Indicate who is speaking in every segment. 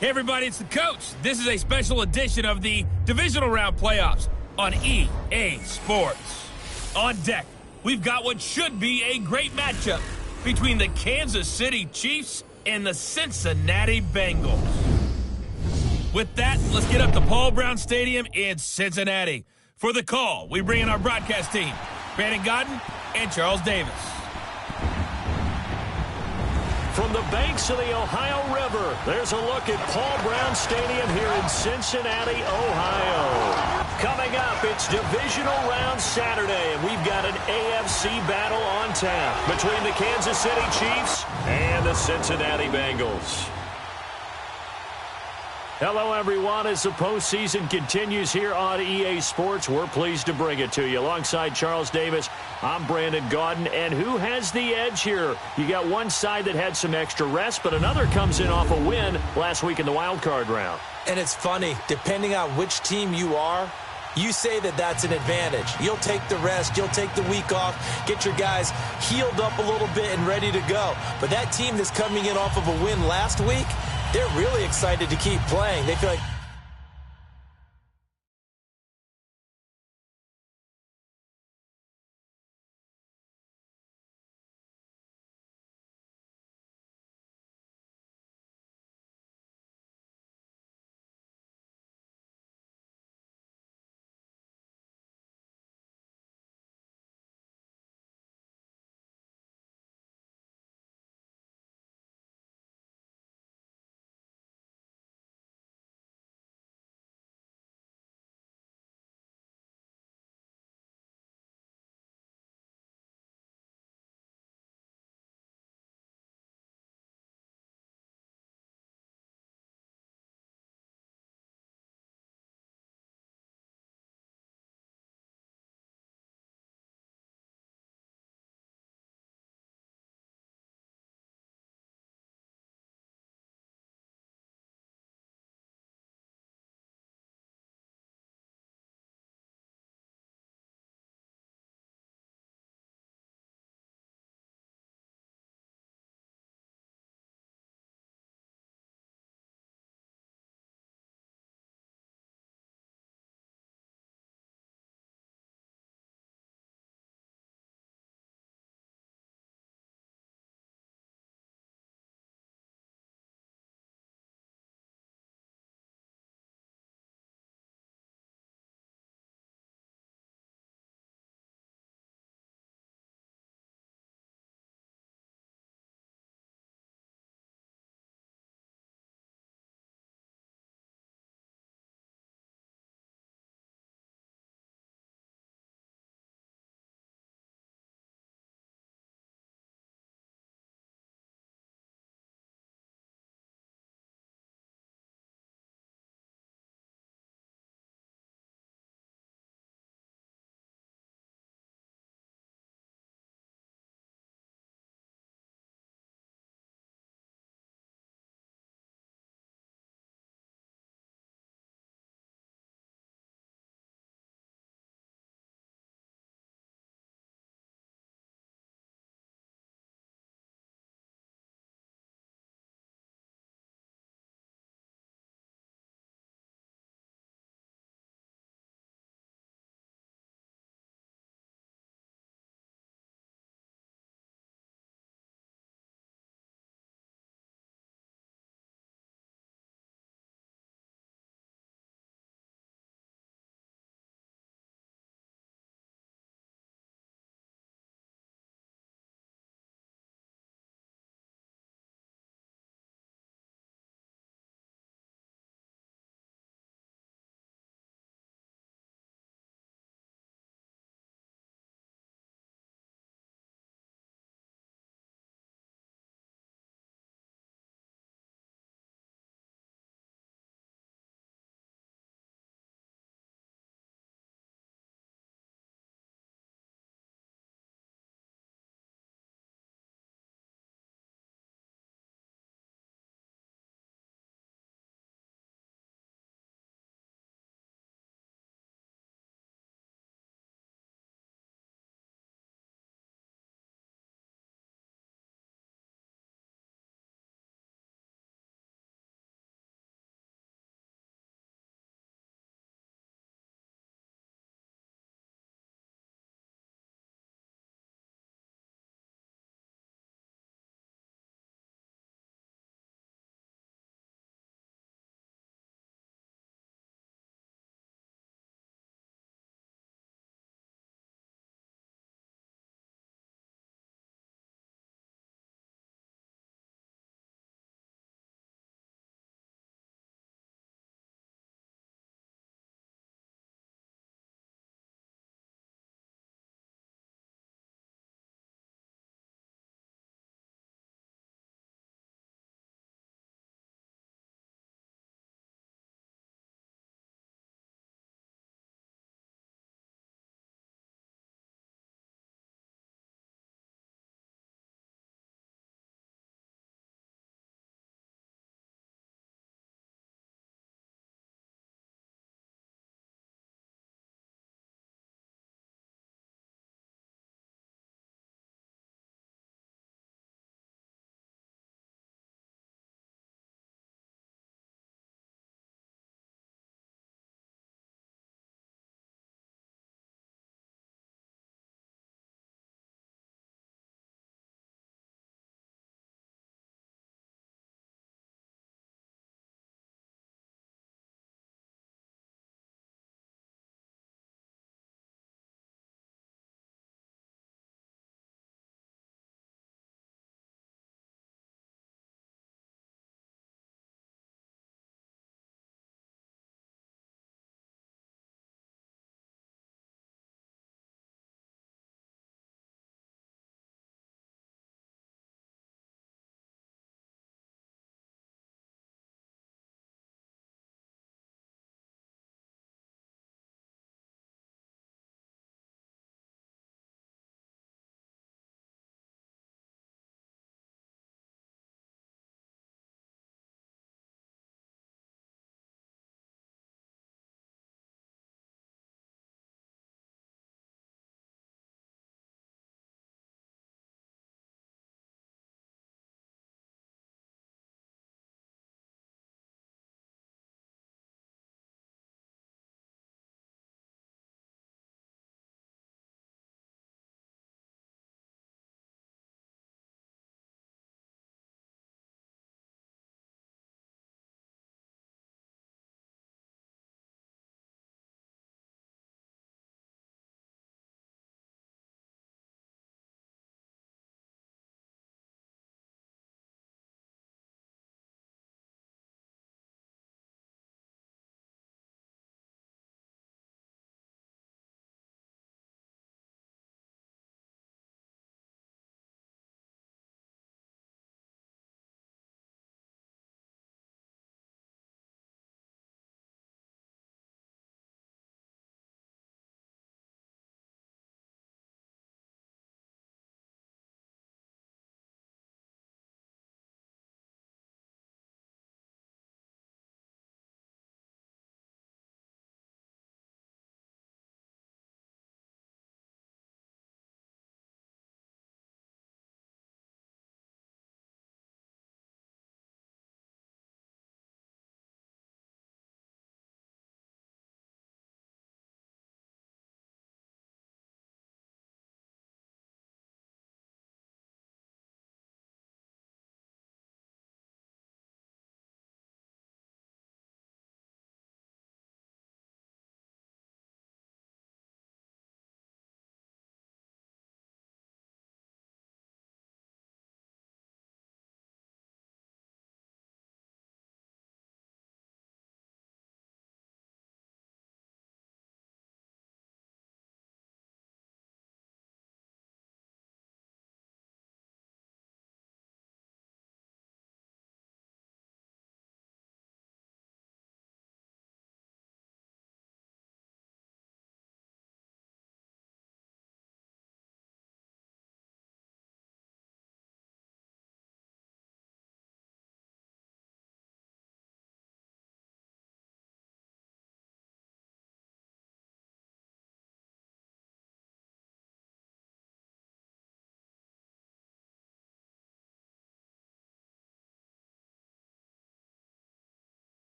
Speaker 1: Hey everybody, it's the coach. This is a special edition of the Divisional Round Playoffs on EA Sports. On deck, we've got what should be a great matchup between the Kansas City Chiefs and the Cincinnati Bengals. With that, let's get up to Paul Brown Stadium in Cincinnati. For the call, we bring in our broadcast team, Brandon Godden and Charles Davis.
Speaker 2: From the banks of the Ohio River, there's a look at Paul Brown Stadium here in Cincinnati, Ohio. Coming up, it's Divisional Round Saturday, and we've got an AFC battle on tap between the Kansas City Chiefs and the Cincinnati Bengals. Hello, everyone. As the postseason continues here on EA Sports, we're pleased to bring it to you. Alongside Charles Davis, I'm Brandon Gaudin. And who has the edge here? You got one side that had some extra rest, but another comes in off a win last week in the wild card round.
Speaker 3: And it's funny, depending on which team you are, you say that that's an advantage. You'll take the rest. You'll take the week off, get your guys healed up a little bit and ready to go. But that team that's coming in off of a win last week, they're really excited to keep playing. They feel like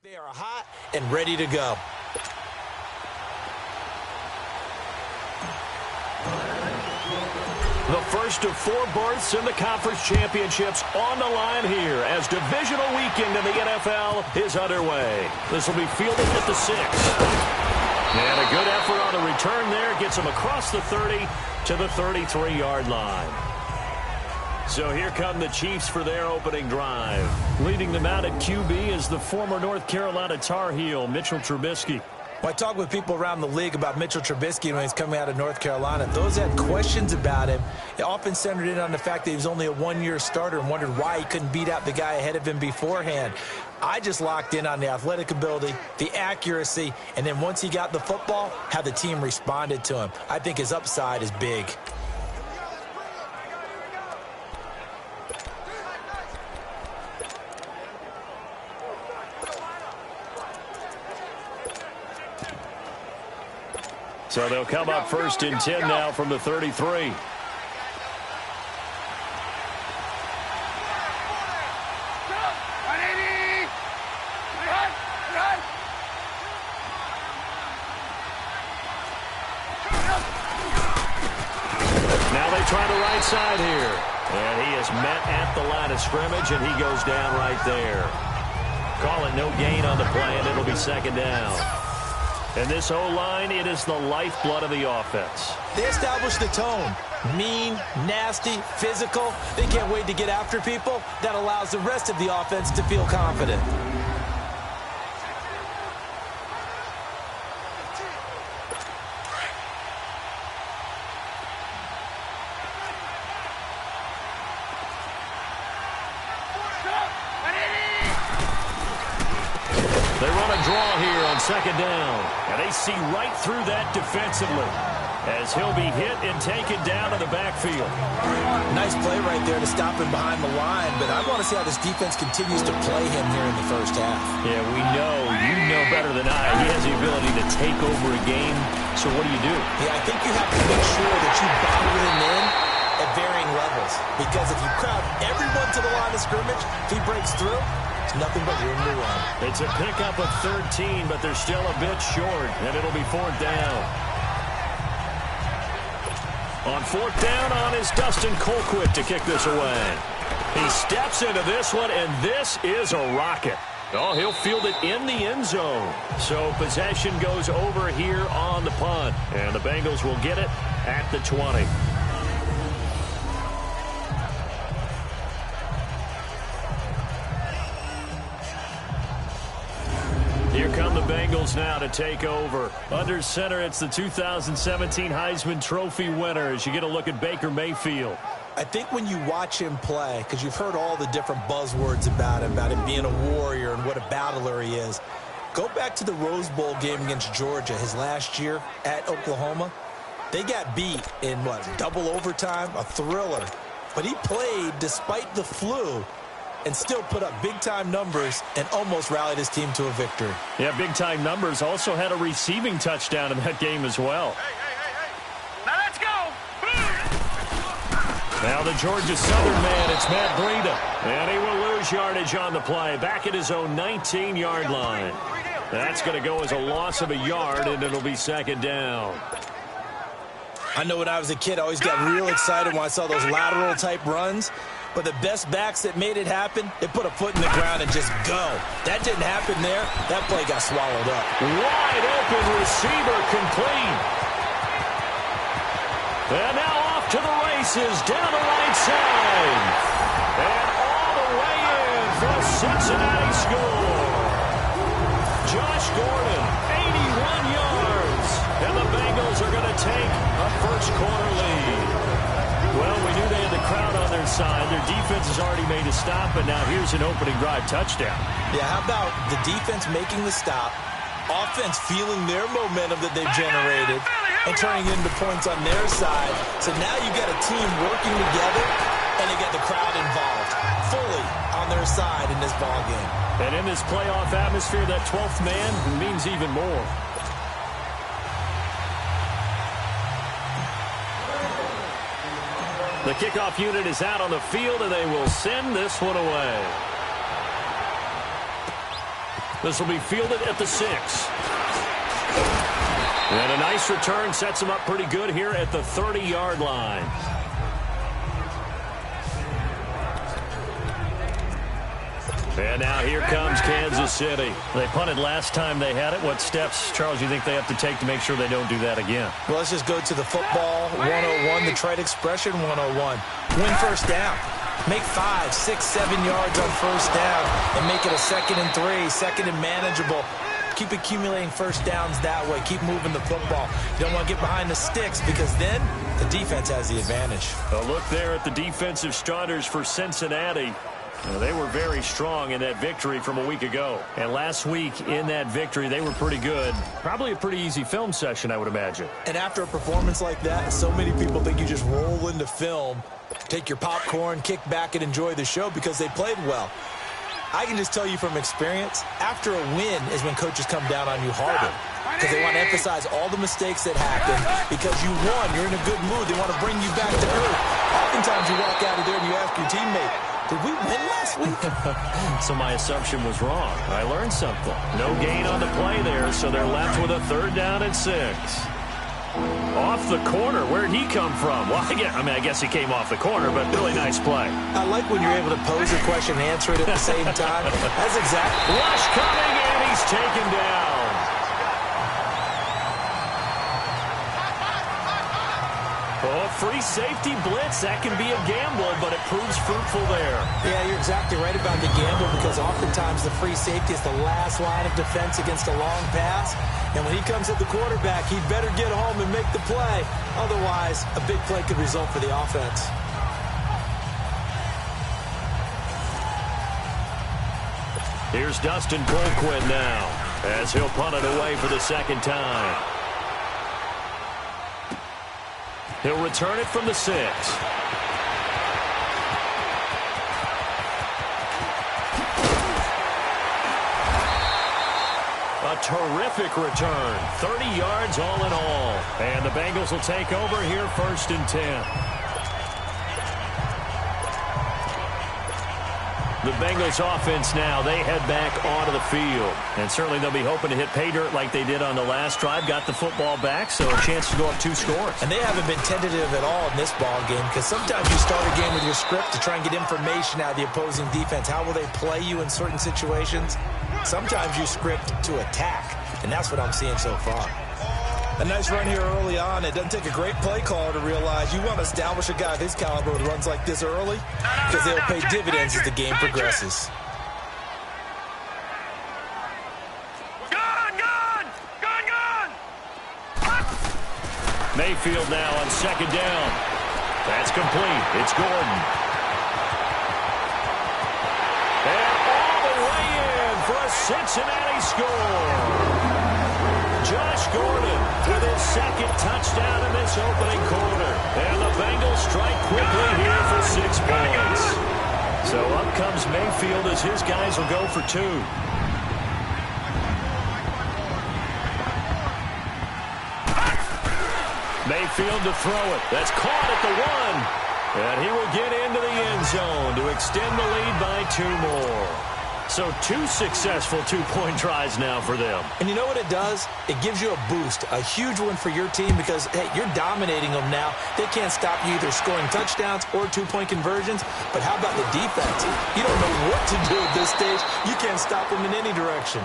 Speaker 3: They are hot and ready to go.
Speaker 2: The first of 4 berths in the conference championships on the line here as divisional weekend in the NFL is underway. This will be fielded at the 6. And a good effort on the return there gets him across the 30 to the 33-yard line. So here come the Chiefs for their opening drive. Leading them out at QB is the former North Carolina Tar Heel, Mitchell Trubisky.
Speaker 3: When I talk with people around the league about Mitchell Trubisky when he's coming out of North Carolina, those that had questions about him, it often centered in on the fact that he was only a one-year starter and wondered why he couldn't beat out the guy ahead of him beforehand. I just locked in on the athletic ability, the accuracy, and then once he got the football, how the team responded to him. I think his upside is big.
Speaker 2: So they'll come up first and 10 now from the 33. Now they try the right side here. And he is met at the line of scrimmage, and he goes down right there. Call it no gain on the play, and it'll be second down. And this O-line, it is the lifeblood of the offense.
Speaker 3: They established the tone. Mean, nasty, physical. They can't wait to get after people. That allows the rest of the offense to feel confident.
Speaker 2: They run a draw here on second down. And they see right through that defensively as he'll be hit and taken down in the backfield.
Speaker 3: Nice play right there to stop him behind the line, but I want to see how this defense continues to play him here in the first half.
Speaker 2: Yeah, we know, you know better than I, he has the ability to take over a game. So what do you do?
Speaker 3: Yeah, I think you have to make sure that you bottle him in at varying levels, because if you crowd everyone to the line of scrimmage, if he breaks through, it's nothing but room to run.
Speaker 2: It's a pickup of 13, but they're still a bit short, and it'll be 4th down. On 4th down is Dustin Colquitt to kick this away. He steps into this one, and this is a rocket. Oh, he'll field it in the end zone. So possession goes over here on the punt, and the Bengals will get it at the 20. Here come the Bengals now to take over. Under center, it's the 2017 Heisman Trophy winner as you get a look at Baker Mayfield.
Speaker 3: I think when you watch him play, because you've heard all the different buzzwords about him being a warrior and what a battler he is, go back to the Rose Bowl game against Georgia his last year at Oklahoma. They got beat in, double overtime, a thriller. But he played despite the flu and still put up big-time numbers and almost rallied his team to a victory.
Speaker 2: Yeah, big-time numbers. Also had a receiving touchdown in that game as well.
Speaker 4: Hey. Now let's go.
Speaker 2: Now the Georgia Southern man, it's Matt Breida. And he will lose yardage on the play. Back at his own 19-yard line. That's going to go as a loss of a yard, and it'll be second down.
Speaker 3: I know when I was a kid, I always got real excited when I saw those lateral-type runs. But the best backs that made it happen, they put a foot in the ground and just go. That didn't happen there. That play got swallowed up.
Speaker 2: Wide open receiver complete. And now off to the races down the right side. And all the way in for a Cincinnati score. Josh Gordon, 81 yards. And the Bengals are going to take a first-quarter lead. Well, we knew they had the crowd on their side. Their defense has already made a stop, and now here's an opening drive touchdown.
Speaker 3: Yeah, how about the defense making the stop, offense feeling their momentum that they've generated, and turning into points on their side. So now you got a team working together, and they got the crowd involved fully on their side in this ballgame.
Speaker 2: And in this playoff atmosphere, that 12th man means even more. The kickoff unit is out on the field, and they will send this one away. This will be fielded at the 6. And a nice return sets him up pretty good here at the 30-yard line. And now here comes Kansas City. They punted last time they had it. What steps, Charles, you think they have to take to make sure they don't do that again?
Speaker 3: Well, let's just go to the football 101, the trade expression 101. Win first down. Make 5, 6, 7 yards on first down and make it a 2nd and 3, 2nd and manageable. Keep accumulating first downs that way. Keep moving the football. You don't want to get behind the sticks because then the defense has the advantage.
Speaker 2: A look there at the defensive starters for Cincinnati. They were very strong in that victory from a week ago. And last week in that victory, they were pretty good. Probably a pretty easy film session, I would imagine.
Speaker 3: And after a performance like that, so many people think you just roll into film, take your popcorn, kick back, and enjoy the show because they played well. I can just tell you from experience, after a win is when coaches come down on you harder because they want to emphasize all the mistakes that happened because you won. You're in a good mood. They want to bring you back to earth. Oftentimes you walk out of there and you ask your teammate, did we win last week?
Speaker 2: So my assumption was wrong. I learned something. No gain on the play there, so they're left with a 3rd down and 6. Off the corner. Where'd he come from? Well, I guess he came off the corner, but really nice play.
Speaker 3: I like when you're able to pose a question and answer it at the same time. That's exactly.
Speaker 2: Rush coming, and he's taken down. Oh, free safety blitz. That can be a gamble, but it proves fruitful there.
Speaker 3: Yeah, you're exactly right about the gamble because oftentimes the free safety is the last line of defense against a long pass. And when he comes at the quarterback, he'd better get home and make the play. Otherwise, a big play could result for the offense.
Speaker 2: Here's Dustin Colquitt now as he'll punt it away for the 2nd time. He'll return it from the 6. A terrific return. 30 yards all in all. And the Bengals will take over here 1st and 10. The Bengals offense now, they head back onto the field. And certainly they'll be hoping to hit pay dirt like they did on the last drive. Got the football back, so a chance to go up 2 scores.
Speaker 3: And they haven't been tentative at all in this ball game because sometimes you start a game with your script to try and get information out of the opposing defense. How will they play you in certain situations? Sometimes you script to attack, and that's what I'm seeing so far. A nice run here early on. It doesn't take a great play caller to realize you want to establish a guy of his caliber with runs like this early because they'll pay dividends as the game progresses.
Speaker 2: Mayfield now on 2nd down. That's complete. It's Gordon. And all the way in for a Cincinnati score. Josh Gordon with his 2nd touchdown in this opening quarter. And the Bengals strike quickly here for 6 points. So up comes Mayfield as his guys will go for 2. Mayfield to throw it. That's caught at the 1. And he will get into the end zone to extend the lead by 2 more. So 2 successful 2-point tries now for them.
Speaker 3: And you know what it does? It gives you a boost, a huge one for your team because, hey, you're dominating them now. They can't stop you either scoring touchdowns or 2-point conversions. But how about the defense? You don't know what to do at this stage. You can't stop them in any direction.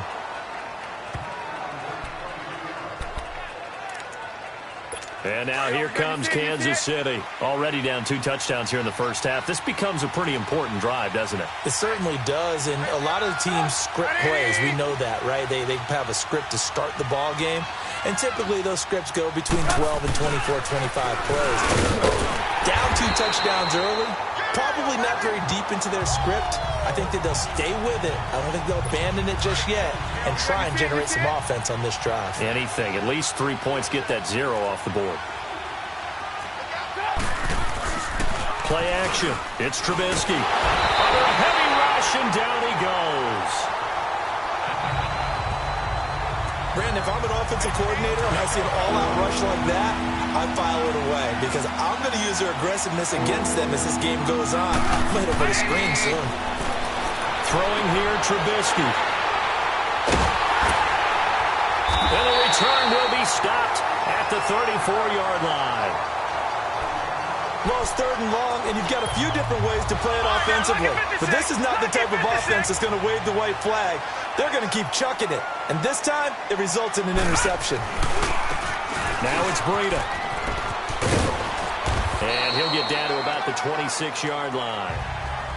Speaker 2: And now here comes Kansas City. Already down 2 touchdowns here in the first half. This becomes a pretty important drive, doesn't it?
Speaker 3: It certainly does. And a lot of the teams script plays. We know that, right? They have a script to start the ball game. And typically those scripts go between 12 and 24, 25 plays. Down 2 touchdowns early. Probably not very deep into their script. I think that they'll stay with it. I don't think they'll abandon it just yet and try and generate some offense on this drive.
Speaker 2: Anything. At least 3 points. Get that 0 off the board. Play action. It's Trubisky. Under a heavy rush, and down he goes.
Speaker 3: Brandon, if I'm an offensive coordinator and I see an all-out rush like that, I file it away because I'm going to use their aggressiveness against them as this game goes on. I'm going to hit over the screen soon.
Speaker 2: Throwing here, Trubisky. return will be stopped at the 34-yard line.
Speaker 3: Well, it's 3rd and long, and you've got a few different ways to play it offensively. But this is not the type of offense that's going to wave the white flag. They're going to keep chucking it. And this time, it results in an interception.
Speaker 2: Now it's Breida. And he'll get down to about the 26-yard line.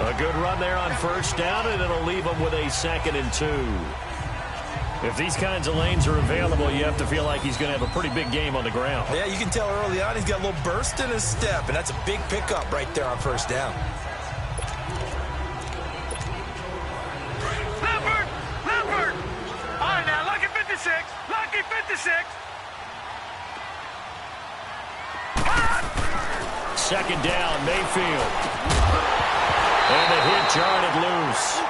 Speaker 2: A good run there on 1st down, and it'll leave him with a 2nd and 2. If these kinds of lanes are available, you have to feel like he's going to have a pretty big game on the ground.
Speaker 3: Yeah, you can tell early on he's got a little burst in his step, and that's a big pickup right there on 1st down.
Speaker 4: Leopard! All right, now, lucky 56. Lucky 56.
Speaker 2: 2nd down, Mayfield. And the hit jarred it loose.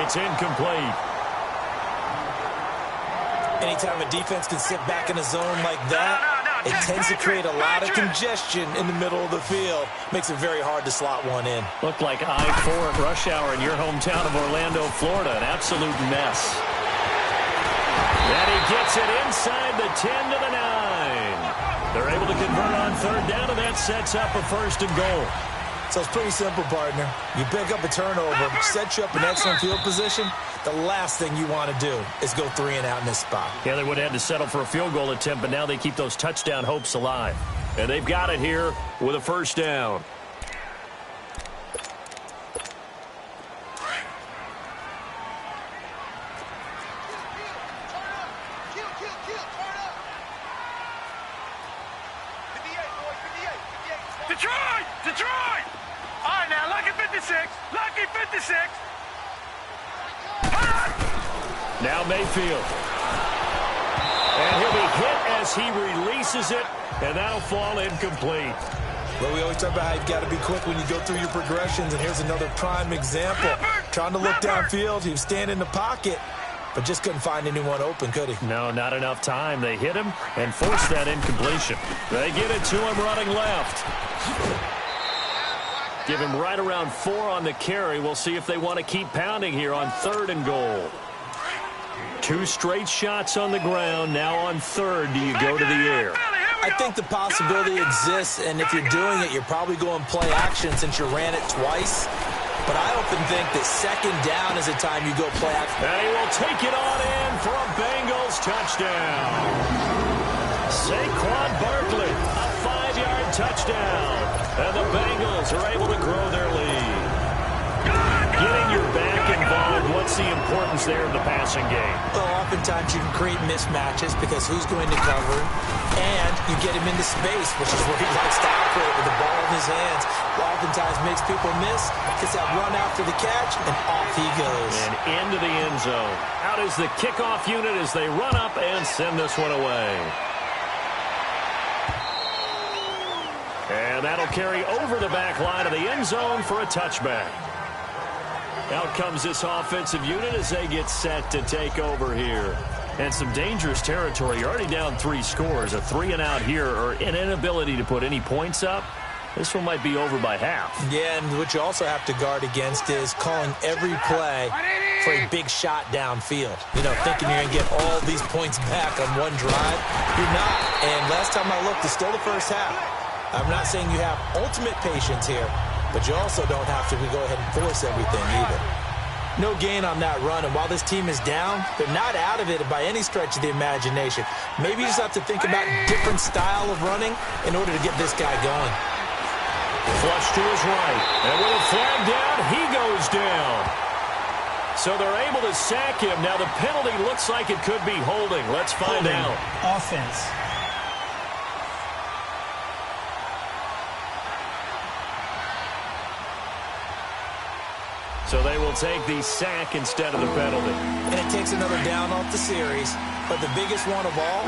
Speaker 2: It's incomplete.
Speaker 3: Anytime a defense can sit back in a zone like that, it tends to create a lot of congestion in the middle of the field. Makes it very hard to slot one in.
Speaker 2: Looked like I-4 at rush hour in your hometown of Orlando, Florida. An absolute mess. And he gets it inside the 10 to the 9. They're able to convert on 3rd down, and that sets up a 1st and goal.
Speaker 3: So it's pretty simple, partner. You pick up a turnover, set you up in excellent field position. The last thing you want to do is go 3 and out in this spot.
Speaker 2: Yeah, they would have had to settle for a field goal attempt, but now they keep those touchdown hopes alive. And they've got it here with a 1st down.
Speaker 4: Detroit! All right, now, lucky 56. Lucky 56.
Speaker 2: Now Mayfield. And he'll be hit as he releases it, and that'll fall incomplete.
Speaker 3: Well, we always talk about how you've got to be quick when you go through your progressions, and here's another prime example. Trying to look downfield, he was standing in the pocket, but just couldn't find anyone open, could he?
Speaker 2: No, not enough time. They hit him and forced that incompletion. They get it to him running left. Give him right around 4 on the carry. We'll see if they want to keep pounding here on 3rd and goal. 2 straight shots on the ground. Now on 3rd, do you go to the air?
Speaker 3: I think the possibility exists, and if you're doing it, you're probably going play action since you ran it twice. But I often think that 2nd down is the time you go play action.
Speaker 2: And he will take it on in for a Bengals touchdown. Saquon Barkley, a 5-yard touchdown. And the Bengals are able to grow their lead. Getting your back involved, what's the importance there of the passing game?
Speaker 3: Well, oftentimes you can create mismatches because who's going to cover, and you get him into space, which is where he likes to operate with the ball in his hands. Oftentimes makes people miss, gets that run after the catch, and off he goes.
Speaker 2: And into the end zone. Out is the kickoff unit as they run up and send this one away. And that'll carry over the back line of the end zone for a touchback. Out comes this offensive unit as they get set to take over here. And some dangerous territory. You're already down 3 scores. A 3 and out here, or an inability to put any points up. This one might be over by half.
Speaker 3: Yeah, and what you also have to guard against is calling every play for a big shot downfield. You know, thinking you're going to get all these points back on one drive. You're not. And last time I looked, it's still the first half. I'm not saying you have ultimate patience here, but you also don't have to go ahead and force everything either. No gain on that run, and while this team is down, they're not out of it by any stretch of the imagination. Maybe you just have to think about different style of running in order to get this guy going.
Speaker 2: Flush to his right, and with a flag down, he goes down. So they're able to sack him. Now the penalty looks like it could be holding. Let's find out.
Speaker 5: Offense.
Speaker 2: So they will take the sack instead of the penalty.
Speaker 3: And it takes another down off the series. But the biggest one of all,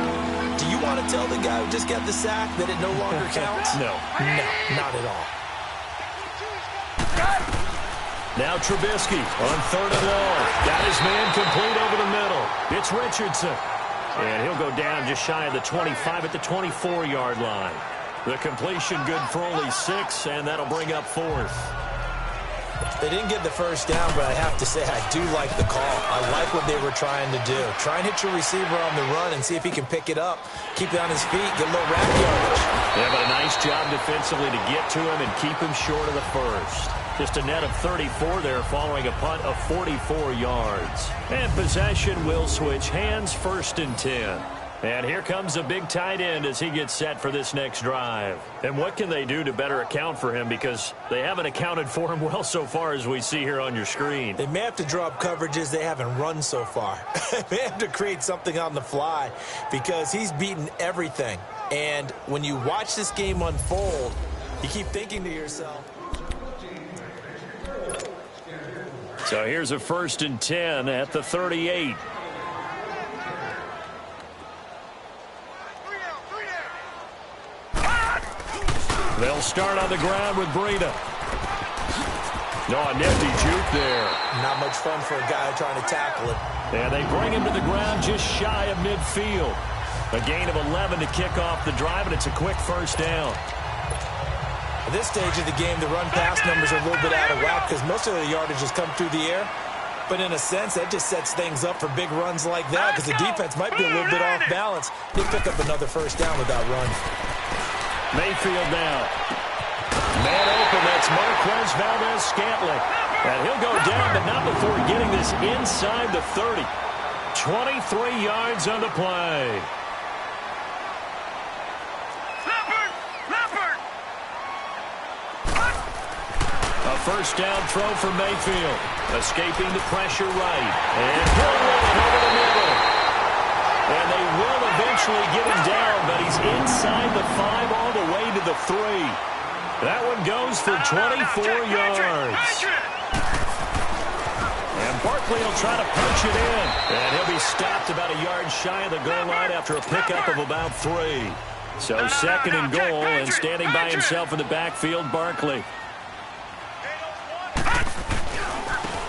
Speaker 3: do you want to tell the guy who just got the sack that it no longer counts?
Speaker 2: No.
Speaker 3: No, not at all.
Speaker 2: Now Trubisky on 3rd and long. Got his man complete over the middle. It's Richardson. And he'll go down just shy of the 25 at the 24-yard line. The completion good for only 6, and that'll bring up 4th.
Speaker 3: They didn't get the first down, but I have to say I do like the call. I like what they were trying to do. Try and hit your receiver on the run and see if he can pick it up, keep it on his feet, get a little rack yardage.
Speaker 2: Yeah, but a nice job defensively to get to him and keep him short of the first. Just a net of 34 there following a punt of 44 yards. And possession will switch hands, 1st and 10. And here comes a big tight end as he gets set for this next drive. And what can they do to better account for him? Because they haven't accounted for him well so far as we see here on your screen.
Speaker 3: They may have to draw up coverages they haven't run so far. They have to create something on the fly because he's beaten everything. And when you watch this game unfold, you keep thinking to yourself.
Speaker 2: So here's a 1st and 10 at the 38. They'll start on the ground with Breida. No, a nifty juke there.
Speaker 3: Not much fun for a guy trying to tackle it.
Speaker 2: And they bring him to the ground just shy of midfield. A gain of 11 to kick off the drive, and it's a quick 1st down.
Speaker 3: At this stage of the game, the run-pass numbers are a little bit out of whack because most of the yardage has come through the air. But in a sense, that just sets things up for big runs like that because the defense might be a little bit off balance. They pick up another 1st down with that run.
Speaker 2: Mayfield now. Man open, that's Marquez Valdes-Scantling. And he'll go down, but not before getting this inside the 30. 23 yards on the play. A 1st down throw for Mayfield. Escaping the pressure right. And he'll run it over the middle. And they will eventually get him down, but he's inside the 5 all the way to the 3. That one goes for 24 yards. And Barkley will try to punch it in. And he'll be stopped about a yard shy of the goal line after a pickup of about 3. So 2nd and goal, and standing by himself in the backfield, Barkley.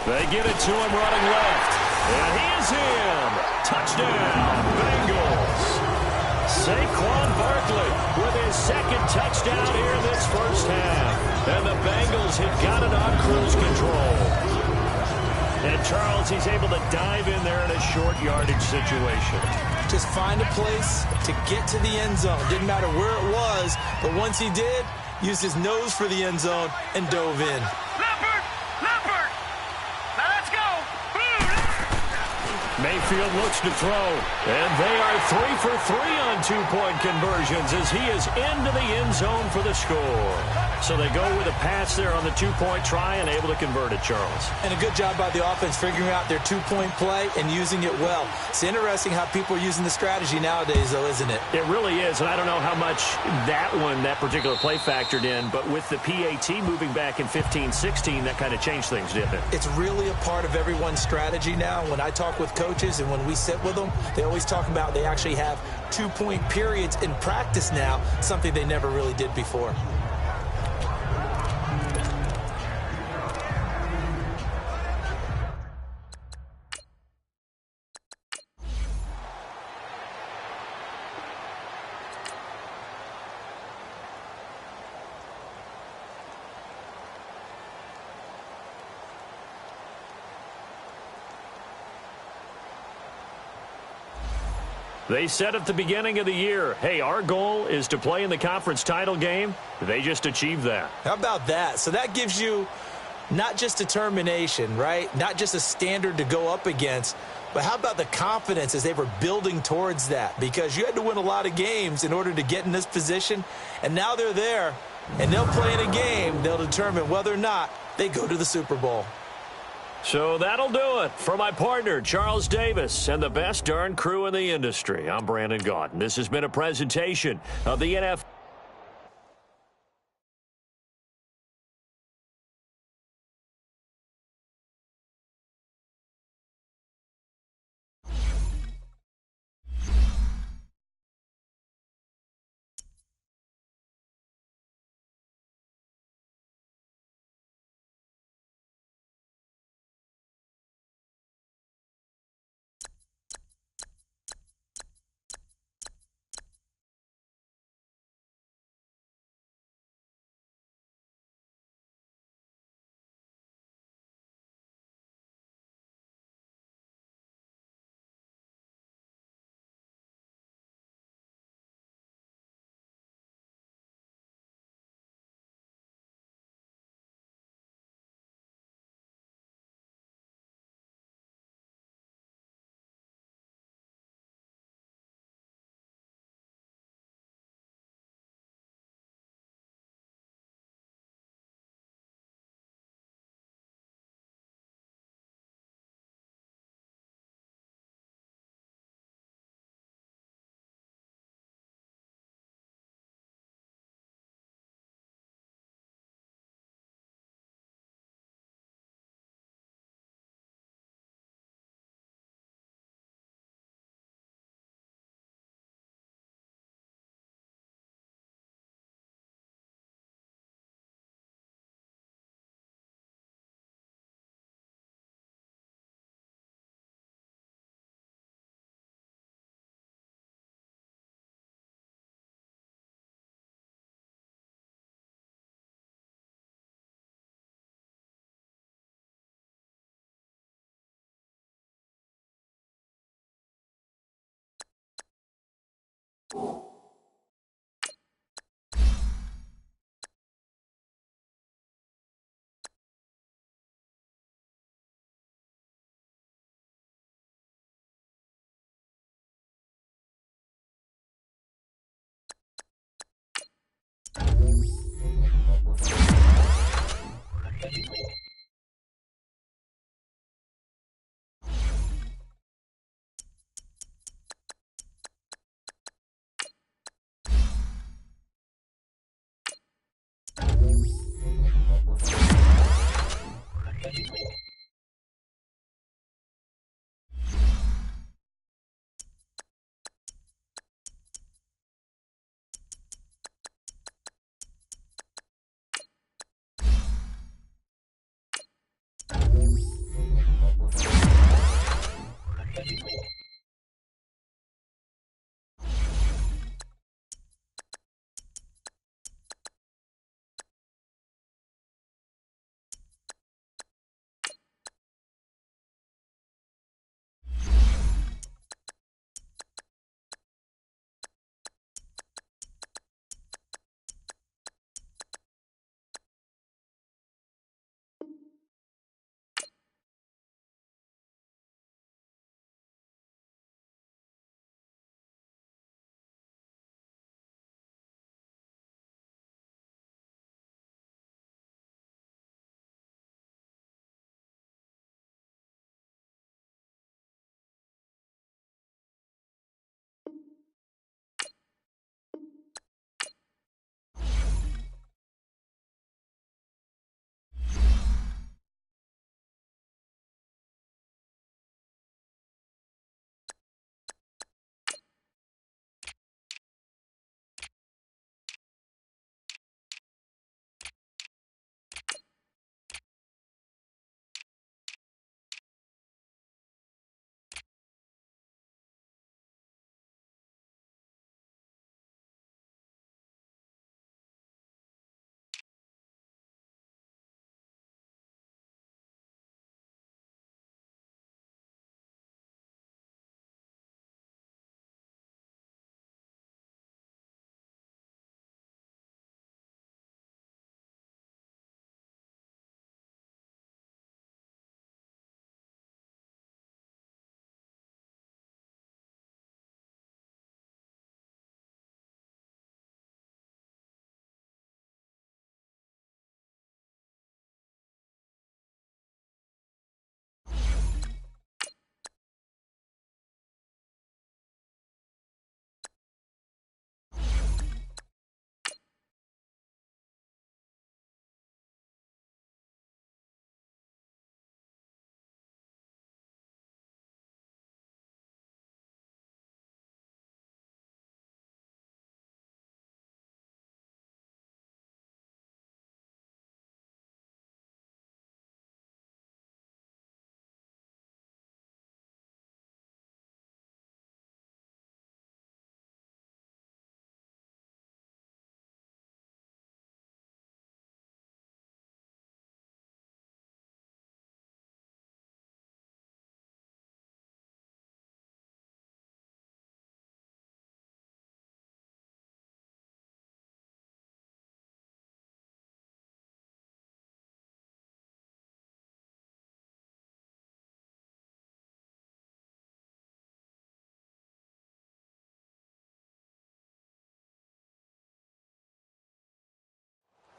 Speaker 2: They give it to him running left. And he is in. Touchdown, Bengals. Saquon Barkley with his 2nd touchdown here in this 1st half. And the Bengals have got it on cruise control. And Charles, he's able to dive in there in a short yardage situation.
Speaker 3: Just find a place to get to the end zone. Didn't matter where it was, but once he did, used his nose for the end zone and dove in.
Speaker 2: Mayfield looks to throw, and they are 3 for 3 on 2-point conversions as he is into the end zone for the score. So they go with a pass there on the 2-point try and able to convert it, Charles.
Speaker 3: And a good job by the offense figuring out their 2-point play and using it well. It's interesting how people are using the strategy nowadays, though, isn't it?
Speaker 2: It really is, and I don't know how much that particular play factored in, but with the PAT moving back in 15-16, that kind of changed things, didn't it?
Speaker 3: It's really a part of everyone's strategy now. When I talk with coaches and when we sit with them, they always talk about they actually have 2-point periods in practice now, something they never really did before.
Speaker 2: They said at the beginning of the year, hey, our goal is to play in the conference title game. They just achieved that.
Speaker 3: How about that? So that gives you not just determination, right? Not just a standard to go up against, but how about the confidence as they were building towards that? Because you had to win a lot of games in order to get in this position, and now they're there, and they'll play in a game. They'll determine whether or not they go to the Super Bowl.
Speaker 2: So that'll do it for my partner, Charles Davis, and the best darn crew in the industry. I'm Brandon Gaudin. This has been a presentation of the NFL.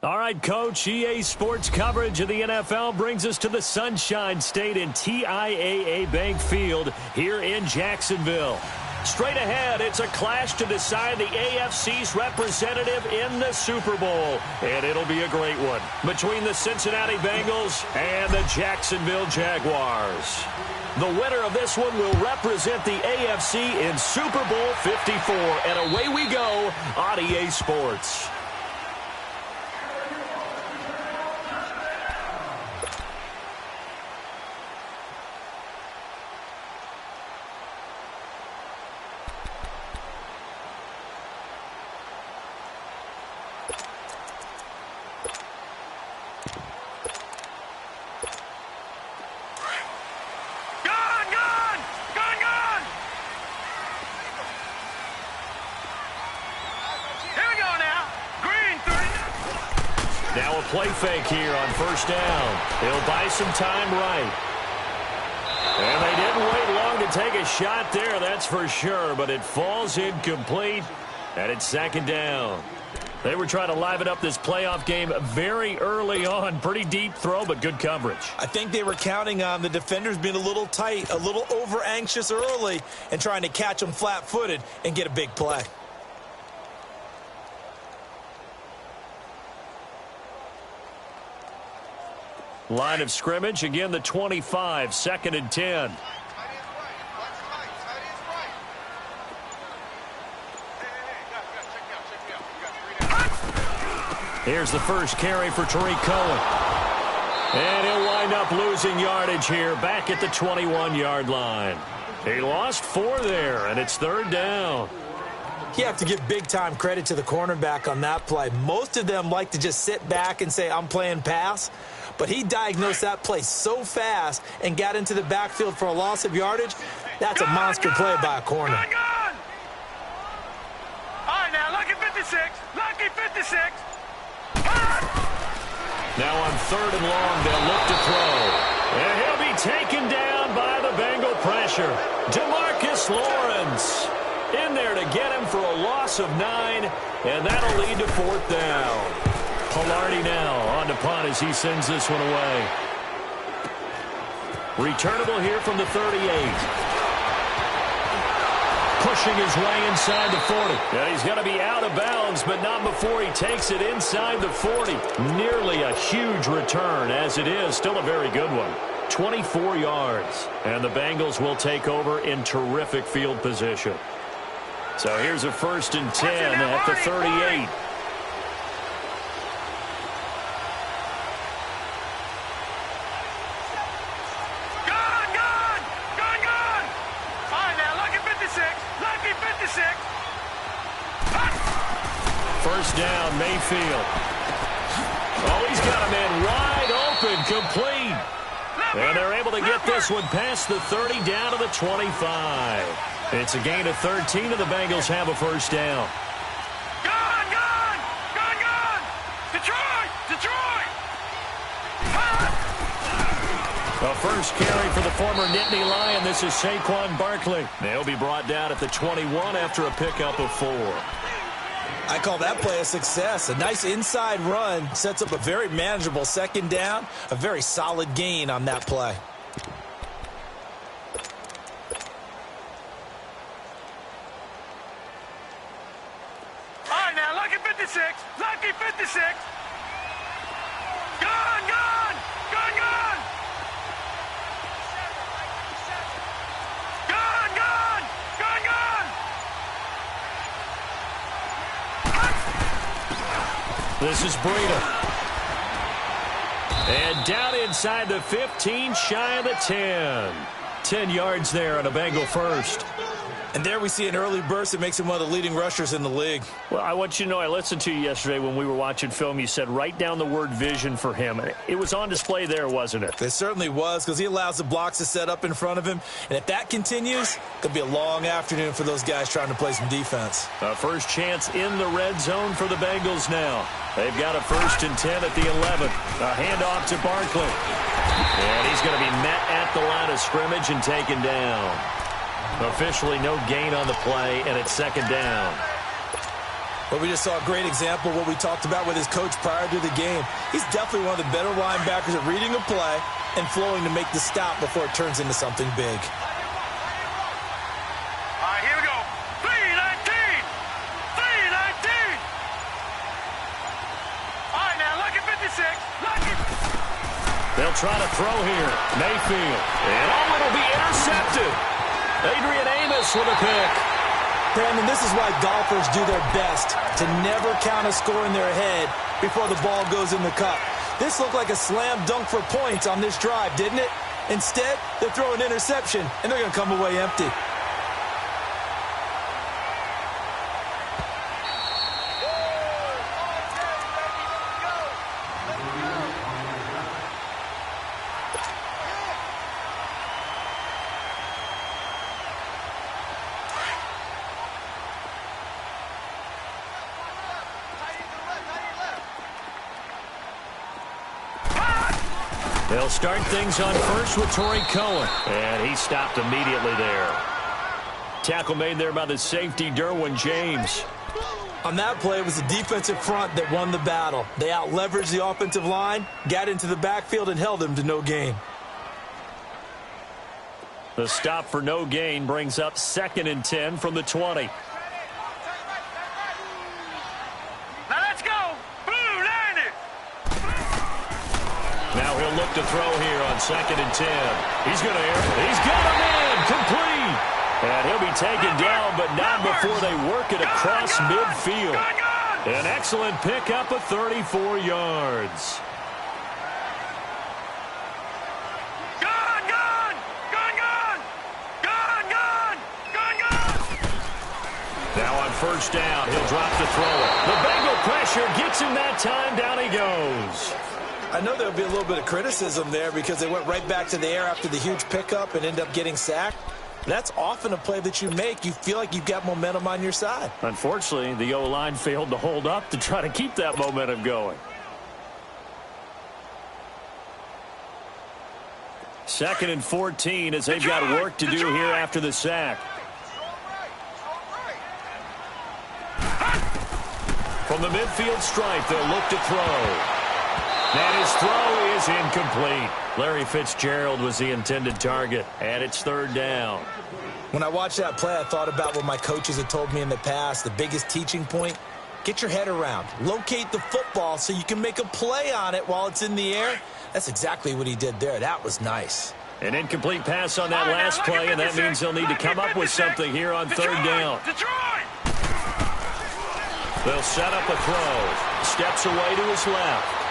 Speaker 2: All right, Coach, EA Sports coverage of the NFL brings us to the Sunshine State in TIAA Bank Field here in Jacksonville. Straight ahead, it's a clash to decide the AFC's representative in the Super Bowl. And it'll be a great one between the Cincinnati Bengals and the Jacksonville Jaguars. The winner of this one will represent the AFC in Super Bowl 54. And away we go on EA Sports. play fake here on first down. He'll buy some time right. And they didn't wait long to take a shot there, that's for sure, but it falls incomplete, and it's second down. They were trying to liven up this playoff game very early on. Pretty deep throw, but good coverage.
Speaker 3: I think they were counting on the defenders being a little tight, a little over-anxious early, and trying to catch them flat-footed and get a big play.
Speaker 2: Line of scrimmage, again the 25, 2nd and 10. Here's the first carry for Tariq Cohen. And he'll wind up losing yardage here, back at the 21-yard line. He lost 4 there, and it's 3rd down.
Speaker 3: You have to give big-time credit to the cornerback on that play. Most of them like to just sit back and say, I'm playing pass. But he diagnosed that play so fast and got into the backfield for a loss of yardage. That's a monster play by a corner.
Speaker 4: All right, now, lucky 56. Lucky 56.
Speaker 2: Now on 3rd and long, they'll look to throw. And he'll be taken down by the Bengal pressure. DeMarcus Lawrence in there to get him for a loss of 9, and that'll lead to 4th down. Palardy now on to punt as he sends this one away. Returnable here from the 38. Pushing his way inside the 40. Yeah, he's going to be out of bounds, but not before he takes it inside the 40. Nearly a huge return as it is. Still a very good one. 24 yards. And the Bengals will take over in terrific field position. So here's a 1st and 10 at the 38. First down, Mayfield. Oh, he's got a man wide open, complete. And they're able to get this one past the 30 down to the 25. It's a gain of 13, and the Bengals have a first down.
Speaker 4: Gone! Detroit!
Speaker 2: A first carry for the former Nittany Lion. This is Saquon Barkley. They'll be brought down at the 21 after a pickup of 4.
Speaker 3: I call that play a success. A nice inside run sets up a very manageable 2nd down. A very solid gain on that play.
Speaker 4: All right, now, lucky 56. Lucky 56. Gone!
Speaker 2: This is Breida. And down inside the 15, shy of the 10. 10 yards there on a Bengal first.
Speaker 3: And there we see an early burst that makes him one of the leading rushers in the league.
Speaker 2: Well, I want you to know, I listened to you yesterday when we were watching film. You said write down the word vision for him. It was on display there, wasn't it?
Speaker 3: It certainly was, because he allows the blocks to set up in front of him. And if that continues, it'll be a long afternoon for those guys trying to play some defense.
Speaker 2: A first chance in the red zone for the Bengals now. They've got a 1st and 10 at the 11. A handoff to Barkley. And he's going to be met at the line of scrimmage and taken down. Officially no gain on the play, and it's 2nd down.
Speaker 3: But we just saw a great example of what we talked about with his coach prior to the game. He's definitely one of the better linebackers at reading a play and flowing to make the stop before it turns into something big.
Speaker 4: All right, here we go. 3-19. All right, now, lucky 56. Lucky.
Speaker 2: They'll try to throw here. Mayfield. And it'll be intercepted. Adrian Amos with a pick.
Speaker 3: Brandon, this is why golfers do their best to never count a score in their head before the ball goes in the cup. This looked like a slam dunk for points on this drive, didn't it? Instead, they throw an interception, and they're going to come away empty.
Speaker 2: They'll start things on first with Torrey Cohen. And he stopped immediately there. Tackle made there by the safety, Derwin James.
Speaker 3: On that play, it was the defensive front that won the battle. They out-leveraged the offensive line, got into the backfield, and held him to no gain.
Speaker 2: The stop for no gain brings up 2nd and 10 from the 20.
Speaker 4: Now let's go. Blue, line it.
Speaker 2: Now he'll look to throw here on 2nd and 10. He's going to air. He's got him in. Complete. And he'll be taken down, but not before they work it across midfield. An excellent pickup of 34 yards. Now on first down, he'll drop the throw. The Bengal pressure gets him that time. Down he goes.
Speaker 3: I know there'll be a little bit of criticism there because they went right back to the air after the huge pickup and end up getting sacked. That's often a play that you make. You feel like you've got momentum on your side.
Speaker 2: Unfortunately, the O-line failed to hold up to try to keep that momentum going. 2nd and 14 as they've got work to do here after the sack. From the midfield stripe, they'll look to throw. And his throw is incomplete. Larry Fitzgerald was the intended target, and it's 3rd down.
Speaker 3: When I watched that play, I thought about what my coaches had told me in the past. The biggest teaching point, get your head around. Locate the football so you can make a play on it while it's in the air. That's exactly what he did there. That was nice.
Speaker 2: An incomplete pass on that last play, and that means they'll need to come up with something here on 3rd down. They'll set up a throw. Steps away to his left.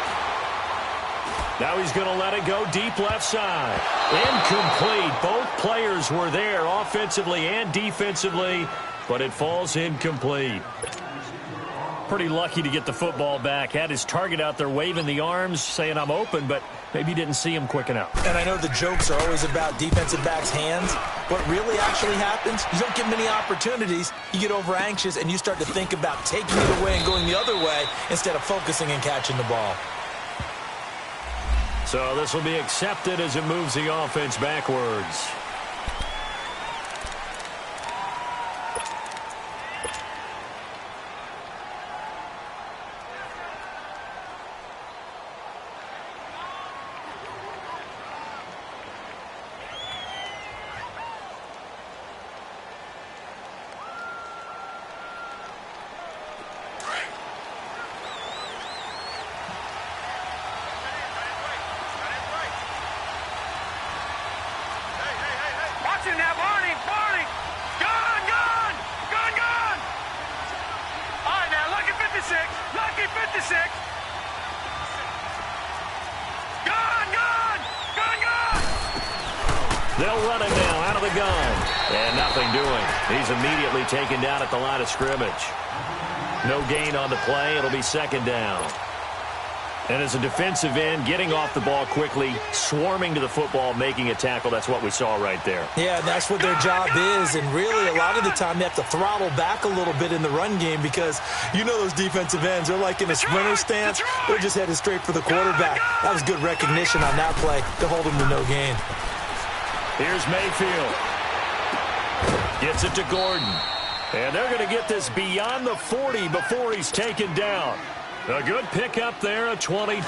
Speaker 2: Now he's going to let it go deep left side. Incomplete. Both players were there offensively and defensively, but it falls incomplete. Pretty lucky to get the football back. Had his target out there waving the arms, saying I'm open, but maybe didn't see him quick enough.
Speaker 3: And I know the jokes are always about defensive backs' hands. What really actually happens, you don't get many opportunities. You get over anxious, and you start to think about taking it away and going the other way instead of focusing and catching the ball.
Speaker 2: So this will be accepted as it moves the offense backwards. They'll run it now out of the gun. And nothing doing. He's immediately taken down at the line of scrimmage. No gain on the play. It'll be 2nd down. And as a defensive end, getting off the ball quickly, swarming to the football, making a tackle, that's what we saw right there.
Speaker 3: Yeah, that's what their job is. And really, a lot of the time, they have to throttle back a little bit in the run game because you know those defensive ends, they're like in a sprinter stance. They're just headed straight for the quarterback. That was good recognition on that play to hold him to no gain.
Speaker 2: Here's Mayfield. Gets it to Gordon. And they're going to get this beyond the 40 before he's taken down. A good pickup there at 22.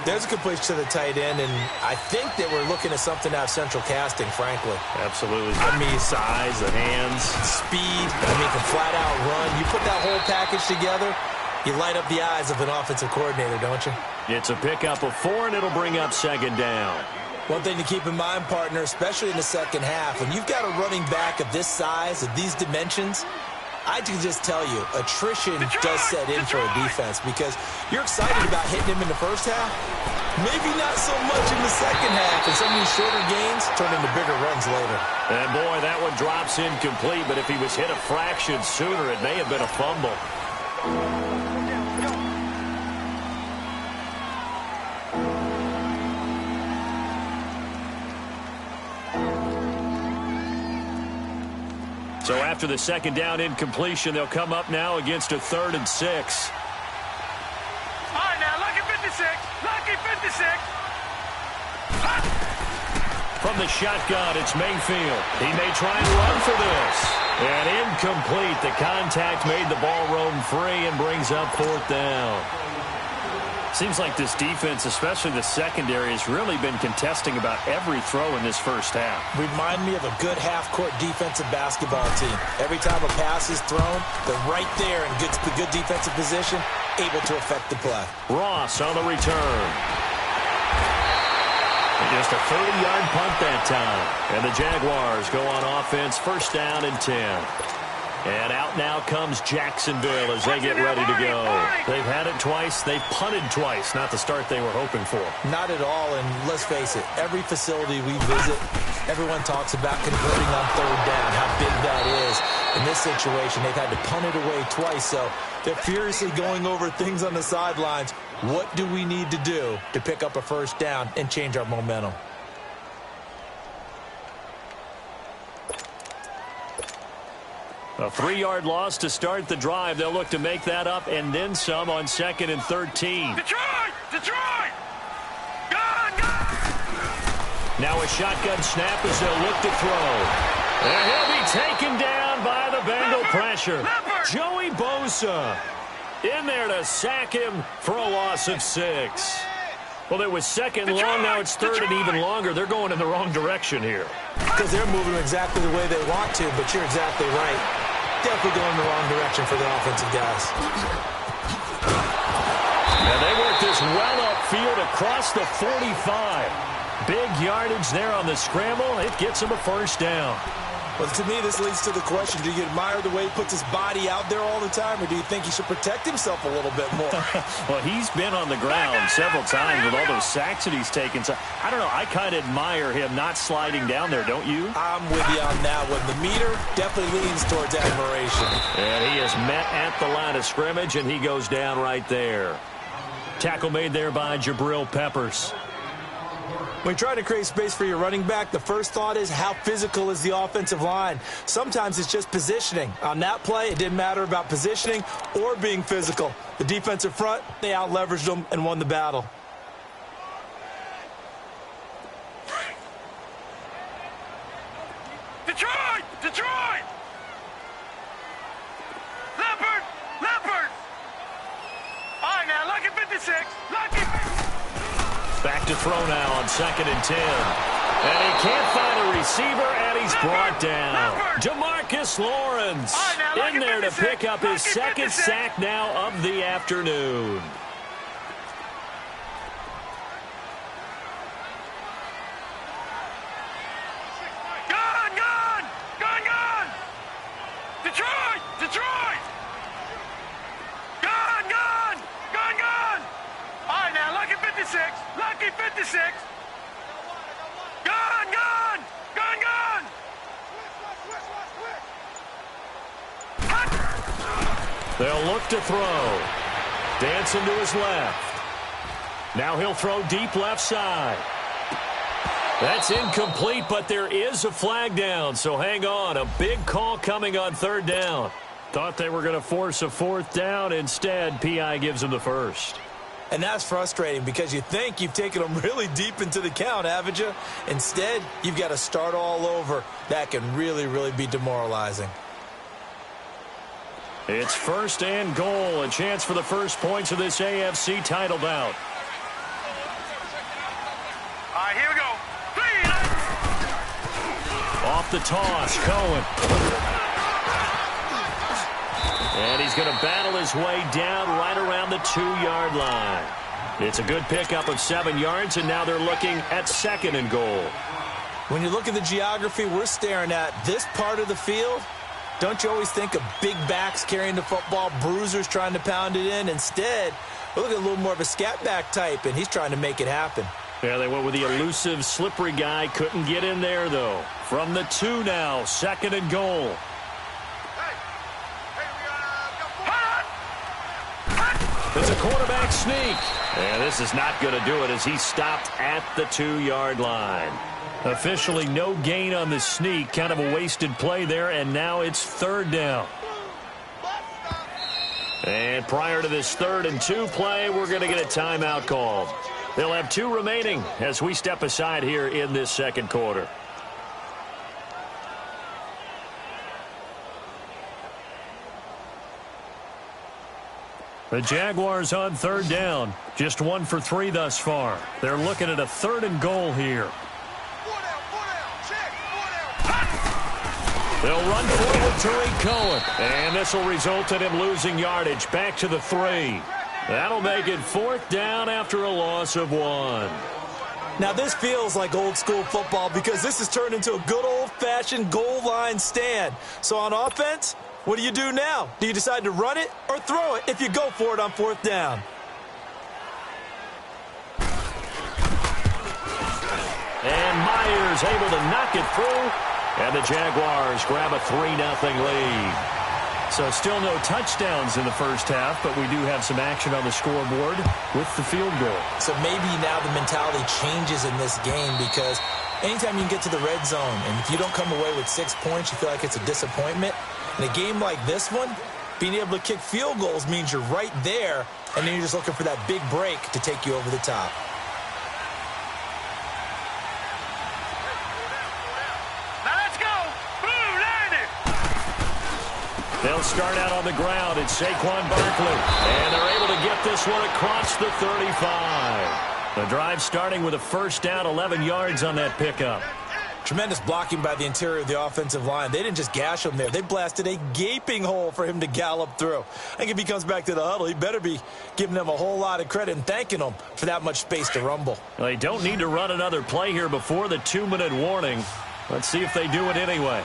Speaker 3: There's a completion to the tight end, and I think that we're looking at something out of central casting, frankly.
Speaker 2: Absolutely.
Speaker 3: I mean,
Speaker 2: size, the hands.
Speaker 3: Speed, can flat out run. You put that whole package together, you light up the eyes of an offensive coordinator, don't you?
Speaker 2: It's a pickup of 4, and it'll bring up 2nd down.
Speaker 3: One thing to keep in mind, partner, especially in the second half, when you've got a running back of this size, of these dimensions, I can just tell you, attrition does set in for a defense because you're excited about hitting him in the first half. Maybe not so much in the second half, and some of these shorter gains turn into bigger runs later.
Speaker 2: And, boy, that one drops incomplete, but if he was hit a fraction sooner, it may have been a fumble. So after the 2nd down incompletion, they'll come up now against a 3rd and 6.
Speaker 4: All right, now, lucky 56. Lucky 56.
Speaker 2: From the shotgun, it's Mayfield. He may try and run for this. And incomplete. The contact made the ball roam free and brings up 4th down. Seems like this defense, especially the secondary, has really been contesting about every throw in this first half.
Speaker 3: Remind me of a good half-court defensive basketball team. Every time a pass is thrown, they're right there in good defensive position, able to affect the play.
Speaker 2: Ross on the return. Just a 30-yard punt that time. And the Jaguars go on offense, 1st down and 10. And out now comes Jacksonville as they get ready to go. They've had it twice. They've punted twice. Not the start they were hoping for.
Speaker 3: Not at all, and let's face it, every facility we visit, everyone talks about converting on 3rd down, how big that is. In this situation, they've had to punt it away twice, so they're furiously going over things on the sidelines. What do we need to do to pick up a 1st down and change our momentum?
Speaker 2: A 3-yard loss to start the drive. They'll look to make that up and then some on 2nd and 13.
Speaker 4: Detroit! Detroit! Gone!
Speaker 2: Now a shotgun snap as they'll look to throw. And he'll be taken down by the Bengal pressure. Joey Bosa in there to sack him for a loss of 6. Well, it was 2nd long. Now it's 3rd and even longer. They're going in the wrong direction here.
Speaker 3: Because they're moving exactly the way they want to, but you're exactly right. Definitely going in the wrong direction for the offensive guys.
Speaker 2: And they work this well upfield across the 45. Big yardage there on the scramble. It gets them a 1st down.
Speaker 3: Well, to me, this leads to the question, do you admire the way he puts his body out there all the time, or do you think he should protect himself a little bit more?
Speaker 2: Well, he's been on the ground several times with all those sacks that he's taken. So, I don't know, I kind of admire him not sliding down there, don't you?
Speaker 3: I'm with you on that one. The meter definitely leans towards admiration.
Speaker 2: And he is met at the line of scrimmage, and he goes down right there. Tackle made there by Jabril Peppers.
Speaker 3: When you try to create space for your running back, the first thought is how physical is the offensive line? Sometimes it's just positioning. On that play, it didn't matter about positioning or being physical. The defensive front, they out-leveraged them and won the battle.
Speaker 4: Detroit! Detroit! Leopard! Leopard! All right, now, lucky 56. Lucky.
Speaker 2: Back to throw now on 2nd and 10. And he can't find a receiver, and he's brought down. Demarcus Lawrence in there to pick up his 2nd sack now of the afternoon.
Speaker 4: Gone! Gone! Gone! Gone! Detroit! Detroit! Gone! Gone! Gone! Gone! All right, now, lucky 56. Lucky 56. Gone! Gone! Gone! Gone!
Speaker 2: They'll look to throw. Dancing to his left. Now he'll throw deep left side. That's incomplete, but there is a flag down, so hang on. A big call coming on 3rd down. Thought they were going to force a 4th down. Instead, P.I. gives them the 1st.
Speaker 3: And that's frustrating because you think you've taken them really deep into the count, haven't you? Instead, you've got to start all over. That can really, really be demoralizing.
Speaker 2: It's 1st and goal. A chance for the first points of this AFC title bout.
Speaker 4: All right, here we go.
Speaker 2: Off the toss, Cohen. And he's going to battle his way down right around the 2-yard line. It's a good pickup of 7 yards, and now they're looking at 2nd and goal.
Speaker 3: When you look at the geography we're staring at, this part of the field, don't you always think of big backs carrying the football, bruisers trying to pound it in? Instead, we look at a little more of a scat back type, and he's trying to make it happen.
Speaker 2: Yeah, they went with the elusive, slippery guy. Couldn't get in there, though. From the 2 now, 2nd and goal. It's a quarterback sneak. And this is not going to do it as he stopped at the 2-yard line. Officially no gain on the sneak. Kind of a wasted play there, and now it's 3rd down. And prior to this 3rd and 2 play, we're going to get a timeout called. They'll have 2 remaining as we step aside here in this second quarter. The Jaguars on 3rd down. Just 1 for 3 thus far. They're looking at a 3rd and goal here. They'll run forward Tariq Cohen. And this will result in him losing yardage back to the 3. That'll make it 4th down after a loss of 1.
Speaker 3: Now, this feels like old school football because this has turned into a good old-fashioned goal line stand. So on offense, what do you do now? Do you decide to run it or throw it if you go for it on 4th down?
Speaker 2: And Myers able to knock it through. And the Jaguars grab a 3-0 lead.
Speaker 5: So still no touchdowns in the first half, but we do have some action on the scoreboard with the field goal.
Speaker 3: So maybe now the mentality changes in this game because anytime you can get to the red zone, and if you don't come away with 6 points, you feel like it's a disappointment. In a game like this one, being able to kick field goals means you're right there, and then you're just looking for that big break to take you over the top.
Speaker 2: They'll start out on the ground. It's Saquon Barkley. And they're able to get this one across the 35. The drive starting with a 1st down, 11 yards on that pickup.
Speaker 3: Tremendous blocking by the interior of the offensive line. They didn't just gash him there. They blasted a gaping hole for him to gallop through. I think if he comes back to the huddle, he better be giving them a whole lot of credit and thanking them for that much space to rumble.
Speaker 2: Well, they don't need to run another play here before the 2-minute warning. Let's see if they do it anyway.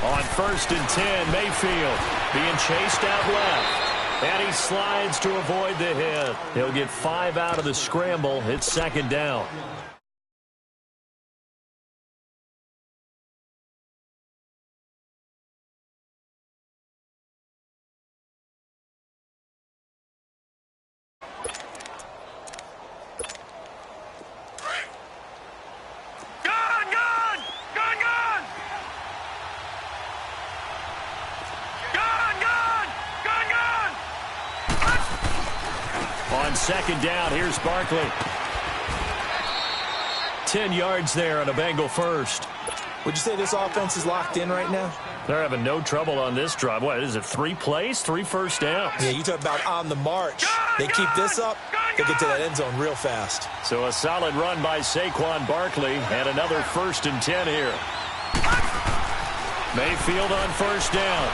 Speaker 2: On 1st and 10, Mayfield being chased out left. And he slides to avoid the hit. He'll get 5 out of the scramble. It's 2nd down. On 2nd down, here's Barkley. 10 yards there on a Bengal 1st.
Speaker 3: Would you say this offense is locked in right now?
Speaker 2: They're having no trouble on this drive. What is it, 3 plays, 3 first downs?
Speaker 3: Yeah, you talk about on the march. They keep this up, they get to that end zone real fast.
Speaker 2: So a solid run by Saquon Barkley and another 1st and 10 here. Mayfield on 1st down.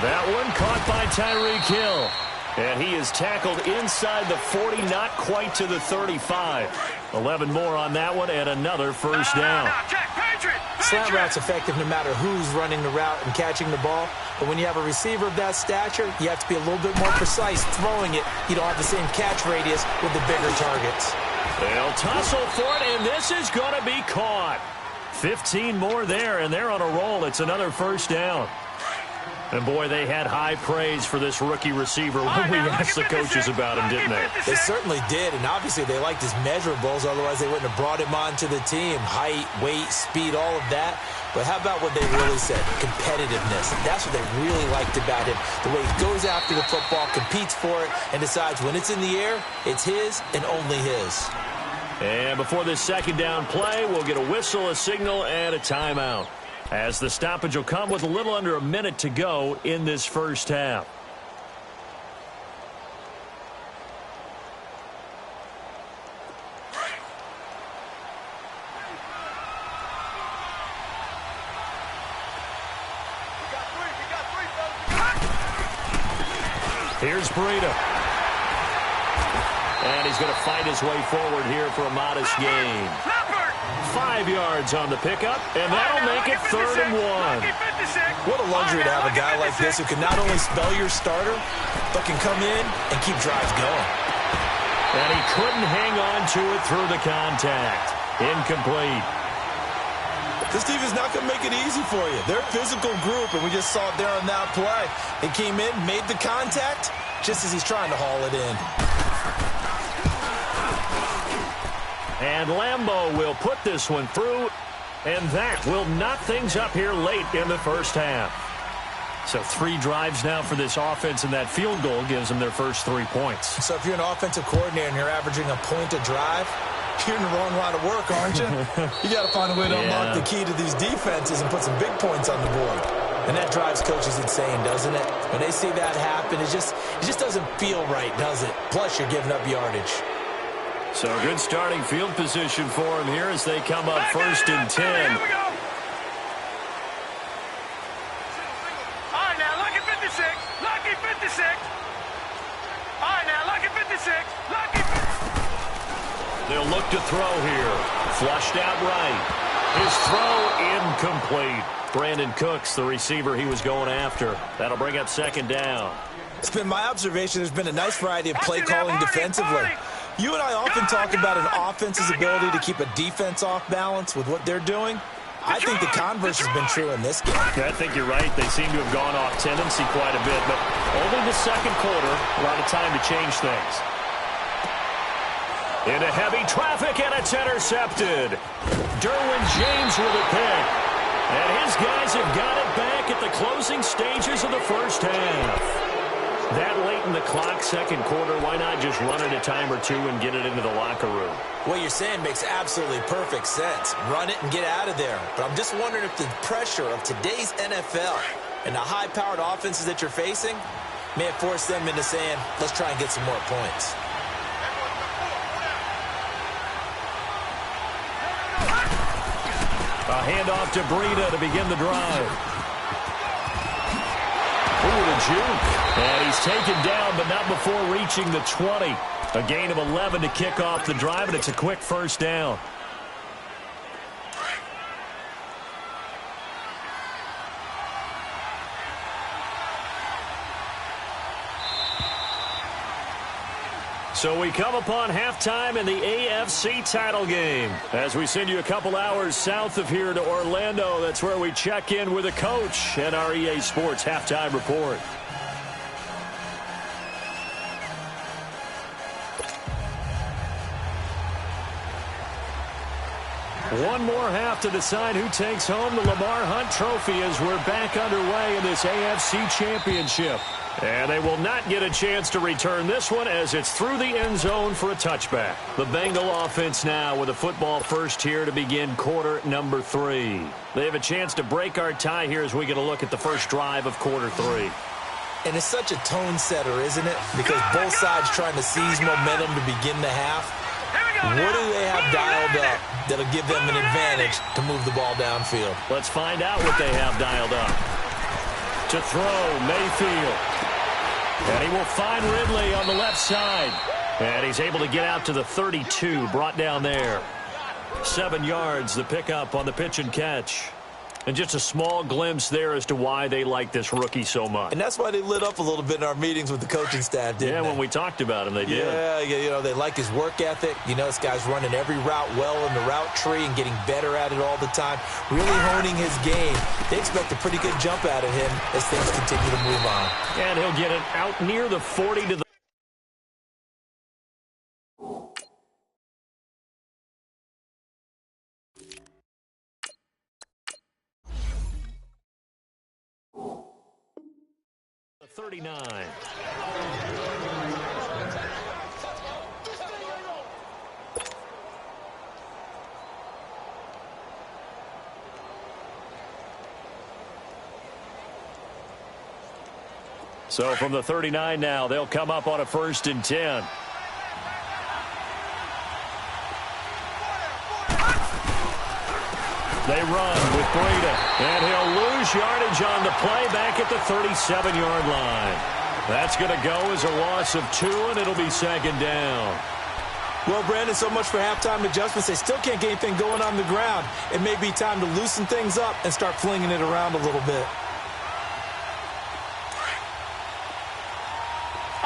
Speaker 2: That one caught by Tyreek Hill. And he is tackled inside the 40, not quite to the 35. 11 more on that one and another 1st down.
Speaker 3: Slant route's effective no matter who's running the route and catching the ball. But when you have a receiver of that stature, you have to be a little bit more precise throwing it. You don't have the same catch radius with the bigger targets.
Speaker 2: They'll tussle for it, and this is going to be caught. 15 more there, and they're on a roll. It's another 1st down. And, boy, they had high praise for this rookie receiver when we asked the coaches about him, didn't they?
Speaker 3: They certainly did, and obviously they liked his measurables. Otherwise, they wouldn't have brought him onto the team. Height, weight, speed, all of that. But how about what they really said? Competitiveness. That's what they really liked about him. The way he goes after the football, competes for it, and decides when it's in the air, it's his and only his.
Speaker 2: And before this 2nd down play, we'll get a whistle, a signal, and a timeout, as the stoppage will come with a little under a minute to go in this 1st half. Here's Breida. And he's going to fight his way forward here for a modest gain. 5 yards on the pickup, and that'll make it 3rd and 1.
Speaker 3: What a luxury to have a guy like this who can not only spell your starter, but can come in and keep drives going.
Speaker 2: And he couldn't hang on to it through the contact. Incomplete.
Speaker 3: This team is not going to make it easy for you. They're a physical group, and we just saw it there on that play. He came in, made the contact, just as he's trying to haul it in.
Speaker 2: And Lambeau will put this one through, and that will knock things up here late in the 1st half.
Speaker 5: So 3 drives now for this offense, and that field goal gives them their first 3 points.
Speaker 3: So if you're an offensive coordinator and you're averaging a point a drive, you're in the wrong line of work, aren't you? You got to find a way to unlock the key to these defenses and put some big points on the board. And that drives coaches insane, doesn't it? When they see that happen, it just doesn't feel right, does it? Plus, you're giving up yardage.
Speaker 5: So good starting field position for them here as they come up first and 10.
Speaker 4: Here we go. All right, now, lucky 56. Lucky 56. All right, now, lucky 56. Lucky 56.
Speaker 2: They'll look to throw here. Flushed out right. His throw incomplete. Brandon Cooks, the receiver he was going after. That'll bring up second down.
Speaker 3: It's been my observation there's been a nice variety of play calling defensively. You and I often talk about an offense's ability to keep a defense off balance with what they're doing. I think the converse has been true in this game.
Speaker 5: Yeah, I think you're right. They seem to have gone off tendency quite a bit, but only the second quarter, a lot of time to change things.
Speaker 2: Into heavy traffic, and it's intercepted. Derwin James with a pick. And his guys have got it back at the closing stages of the first half. That late in the clock, second quarter, why not just run it a time or two and get it into the locker room?
Speaker 3: What you're saying makes absolutely perfect sense. Run it and get out of there. But I'm just wondering if the pressure of today's NFL and the high-powered offenses that you're facing may have forced them into saying, let's try and get some more points.
Speaker 2: A handoff to Breida to begin the drive. Ooh, the juke. And he's taken down, but not before reaching the 20. A gain of 11 to kick off the drive, and it's a quick first down. So we come upon halftime in the AFC title game. As we send you a couple hours south of here to Orlando, that's where we check in with the coach and our EA Sports halftime report. One more half to decide who takes home the Lamar Hunt Trophy as we're back underway in this AFC Championship. And they will not get a chance to return this one as it's through the end zone for a touchback. The Bengal offense now with a football first here to begin quarter number 3. They have a chance to break our tie here as we get a look at the first drive of quarter 3.
Speaker 3: And it's such a tone setter, isn't it? Because both sides trying to seize momentum to begin the half. What do they have dialed up that'll give them an advantage to move the ball downfield?
Speaker 2: Let's find out what they have dialed up. To throw, Mayfield. And he will find Ridley on the left side. And he's able to get out to the 32, brought down there. 7 yards, the pickup on the pitch and catch. And just a small glimpse there as to why they like this rookie so much.
Speaker 3: And that's why they lit up a little bit in our meetings with the coaching staff, didn't they?
Speaker 2: Yeah, when we talked about him, they did.
Speaker 3: Yeah, you know, they like his work ethic. You know, this guy's running every route well in the route tree and getting better at it all the time, really honing his game. They expect a pretty good jump out of him as things continue to move on.
Speaker 2: And he'll get it out near the 40 to the 39. So from the 39 now, they'll come up on a 1st and 10. They run with Breida, and he'll lose yardage on the play back at the 37-yard line. That's going to go as a loss of 2, and it'll be 2nd down.
Speaker 3: Well, Brandon, so much for halftime adjustments. They still can't get anything going on the ground. It may be time to loosen things up and start flinging it around a little bit.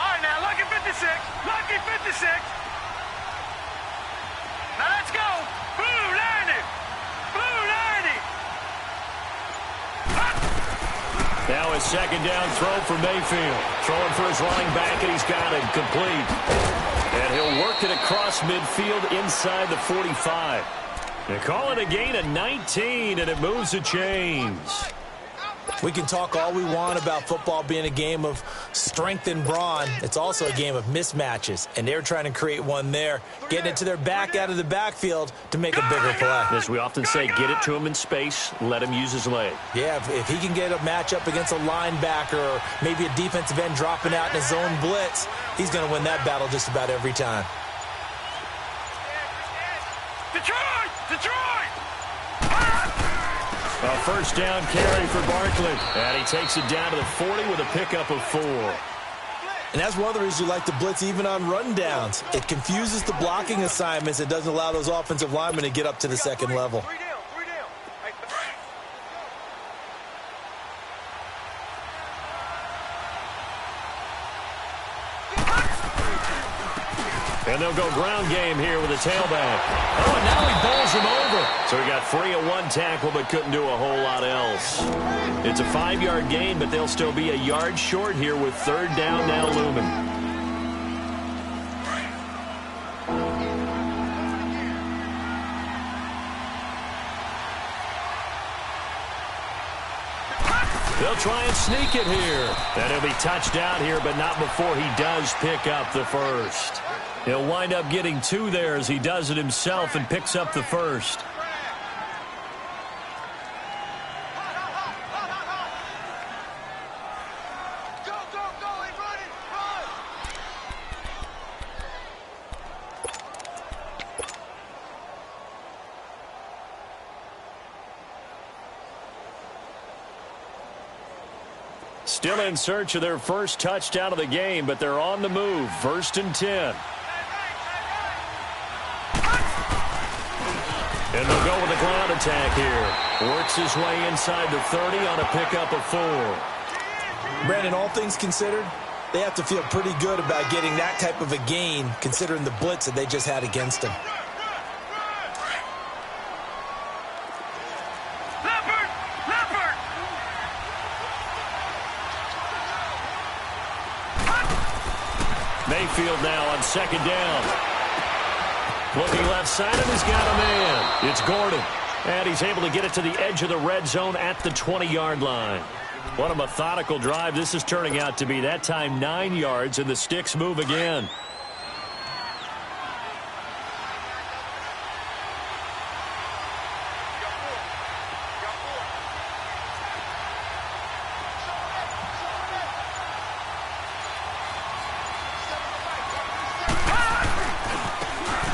Speaker 4: All right, now, lucky 56. Lucky 56. Now, let's go. Blue 90. Blue 90.
Speaker 2: Now a 2nd down throw for Mayfield. Throwing for his running back, and he's got it complete. And he'll work it across midfield inside the 45. They call it a gain of 19, and it moves the chains.
Speaker 3: We can talk all we want about football being a game of strength and brawn. It's also a game of mismatches, and they're trying to create one there, getting it to their back out of the backfield to make a bigger play.
Speaker 5: As we often say, get it to him in space, let him use his leg.
Speaker 3: Yeah, if he can get a matchup against a linebacker or maybe a defensive end dropping out in a zone blitz, he's going to win that battle just about every time.
Speaker 4: Detroit! Detroit!
Speaker 5: A first down carry for Barkley. And he takes it down to the 40 with a pickup of 4.
Speaker 3: And that's one of the reasons you like to blitz even on rundowns. It confuses the blocking assignments. It doesn't allow those offensive linemen to get up to the second level.
Speaker 5: And they'll go ground game here with a tailback. Oh, and now he bowls him over. So he got free of one tackle but couldn't do a whole lot else. It's a 5-yard gain, but they'll still be a yard short here with third down now looming. They'll try and sneak it here. And he'll be touched out here, but not before he does pick up the first. He'll wind up getting 2 there as he does it himself and picks up the first.
Speaker 4: Go, go, go, he's running, run!
Speaker 5: Still in search of their first touchdown of the game, but they're on the move. 1st and 10. And they'll go with a ground attack here. Works his way inside the 30 on a pickup of 4.
Speaker 3: Brandon, all things considered, they have to feel pretty good about getting that type of a gain, considering the blitz that they just had against them.
Speaker 4: Leopard! Leopard!
Speaker 5: Mayfield now on 2nd down. Looking left side, and he's got a man. It's Gordon. And he's able to get it to the edge of the red zone at the 20-yard line. What a methodical drive this is turning out to be. That time 9 yards, and the sticks move again.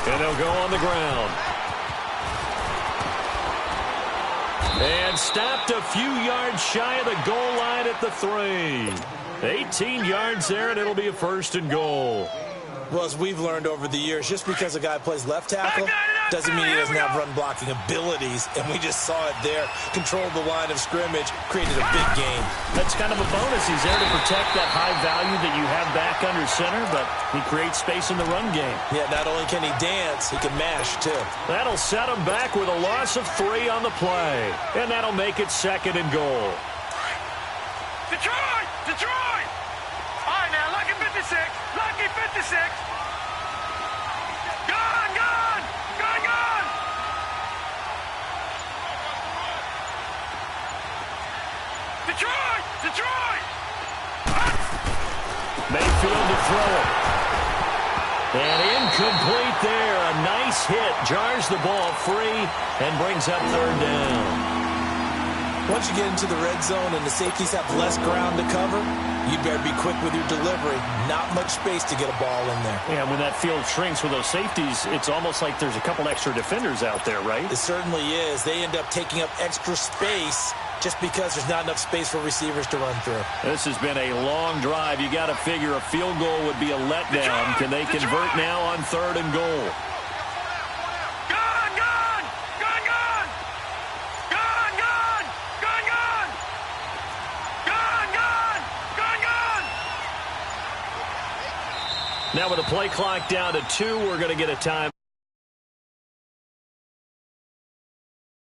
Speaker 5: And they'll go on the ground. And stopped a few yards shy of the goal line at the 3. 18 yards there, and it'll be a 1st and goal.
Speaker 3: Well, as we've learned over the years, just because a guy plays left tackle doesn't mean he doesn't have run blocking abilities, and we just saw it there. Controlled the line of scrimmage, created a big gain.
Speaker 5: That's kind of a bonus. He's there to protect that high value that you have back under center, but he creates space in the run game.
Speaker 3: Yeah, not only can he dance, he can mash, too.
Speaker 5: That'll set him back with a loss of 3 on the play, and that'll make it 2nd and goal.
Speaker 4: Detroit! Detroit! All right, now, Lucky 56. Lucky 56. Gone, gone! Gone, gone! Detroit! Detroit!
Speaker 5: Mayfield to throw it. And incomplete there. A nice hit. Jars the ball free and brings up 3rd down.
Speaker 3: Once you get into the red zone and the safeties have less ground to cover, you better be quick with your delivery. Not much space to get a ball in there.
Speaker 5: Yeah, when that field shrinks with those safeties, it's almost like there's a couple extra defenders out there, right?
Speaker 3: It certainly is. They end up taking up extra space just because there's not enough space for receivers to run through.
Speaker 5: This has been a long drive. You got to figure a field goal would be a letdown. Can they convert now on 3rd and goal?
Speaker 4: Gone, gone! Gone, gone! Gone, gone! Gone, gone! Gone, gone! Gone, gone!
Speaker 5: Now with the play clock down to 2, we're going to get a time.